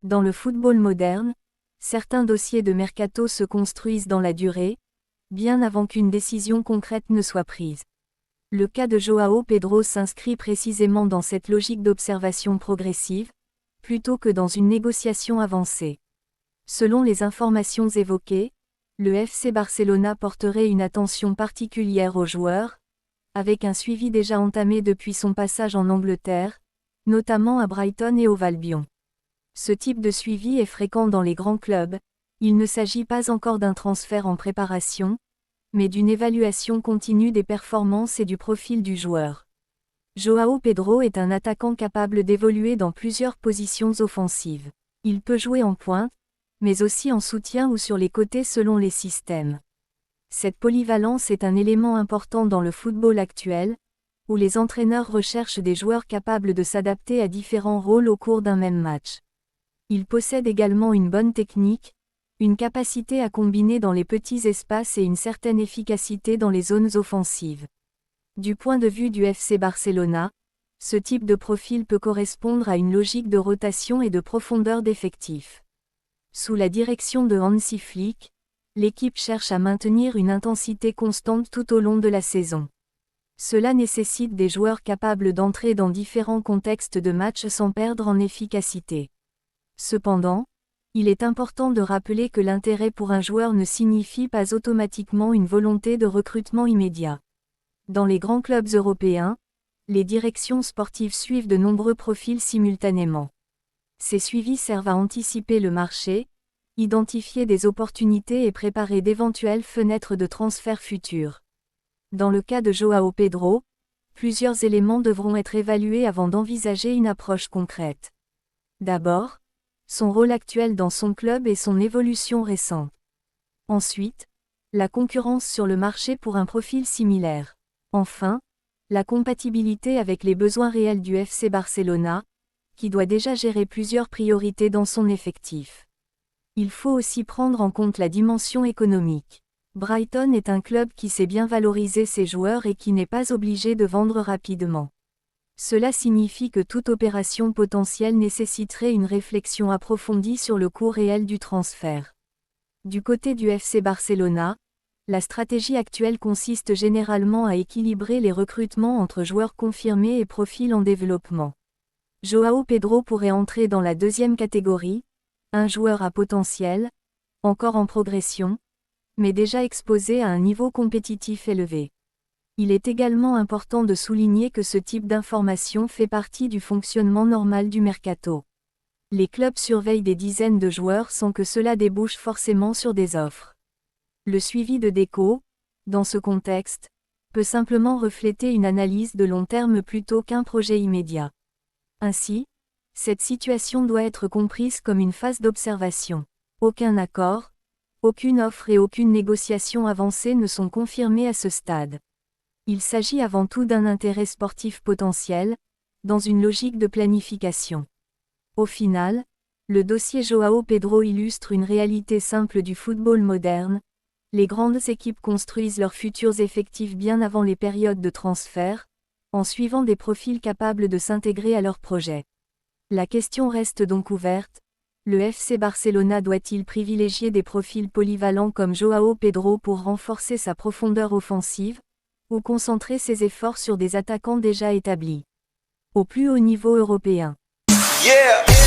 Dans le football moderne, certains dossiers de mercato se construisent dans la durée, bien avant qu'une décision concrète ne soit prise. Le cas de João Pedro s'inscrit précisément dans cette logique d'observation progressive, plutôt que dans une négociation avancée. Selon les informations évoquées, le FC Barcelona porterait une attention particulière au joueur, avec un suivi déjà entamé depuis son passage en Angleterre, notamment à Brighton et au Albion. Ce type de suivi est fréquent dans les grands clubs, il ne s'agit pas encore d'un transfert en préparation, mais d'une évaluation continue des performances et du profil du joueur. João Pedro est un attaquant capable d'évoluer dans plusieurs positions offensives. Il peut jouer en pointe, mais aussi en soutien ou sur les côtés selon les systèmes. Cette polyvalence est un élément important dans le football actuel, où les entraîneurs recherchent des joueurs capables de s'adapter à différents rôles au cours d'un même match. Il possède également une bonne technique, une capacité à combiner dans les petits espaces et une certaine efficacité dans les zones offensives. Du point de vue du FC Barcelona, ce type de profil peut correspondre à une logique de rotation et de profondeur d'effectifs. Sous la direction de Hansi Flick, l'équipe cherche à maintenir une intensité constante tout au long de la saison. Cela nécessite des joueurs capables d'entrer dans différents contextes de match sans perdre en efficacité. Cependant, il est important de rappeler que l'intérêt pour un joueur ne signifie pas automatiquement une volonté de recrutement immédiat. Dans les grands clubs européens, les directions sportives suivent de nombreux profils simultanément. Ces suivis servent à anticiper le marché, identifier des opportunités et préparer d'éventuelles fenêtres de transfert futures. Dans le cas de João Pedro, plusieurs éléments devront être évalués avant d'envisager une approche concrète. D'abord, son rôle actuel dans son club et son évolution récente. Ensuite, la concurrence sur le marché pour un profil similaire. Enfin, la compatibilité avec les besoins réels du FC Barcelona, qui doit déjà gérer plusieurs priorités dans son effectif. Il faut aussi prendre en compte la dimension économique. Brighton est un club qui sait bien valoriser ses joueurs et qui n'est pas obligé de vendre rapidement. Cela signifie que toute opération potentielle nécessiterait une réflexion approfondie sur le coût réel du transfert. Du côté du FC Barcelona, la stratégie actuelle consiste généralement à équilibrer les recrutements entre joueurs confirmés et profils en développement. João Pedro pourrait entrer dans la deuxième catégorie, un joueur à potentiel, encore en progression, mais déjà exposé à un niveau compétitif élevé. Il est également important de souligner que ce type d'information fait partie du fonctionnement normal du mercato. Les clubs surveillent des dizaines de joueurs sans que cela débouche forcément sur des offres. Le suivi de Deco, dans ce contexte, peut simplement refléter une analyse de long terme plutôt qu'un projet immédiat. Ainsi, cette situation doit être comprise comme une phase d'observation. Aucun accord, aucune offre et aucune négociation avancée ne sont confirmées à ce stade. Il s'agit avant tout d'un intérêt sportif potentiel, dans une logique de planification. Au final, le dossier João Pedro illustre une réalité simple du football moderne. Les grandes équipes construisent leurs futurs effectifs bien avant les périodes de transfert, en suivant des profils capables de s'intégrer à leur projet. La question reste donc ouverte, le FC Barcelona doit-il privilégier des profils polyvalents comme João Pedro pour renforcer sa profondeur offensive, ou concentrer ses efforts sur des attaquants déjà établis au plus haut niveau européen? Yeah!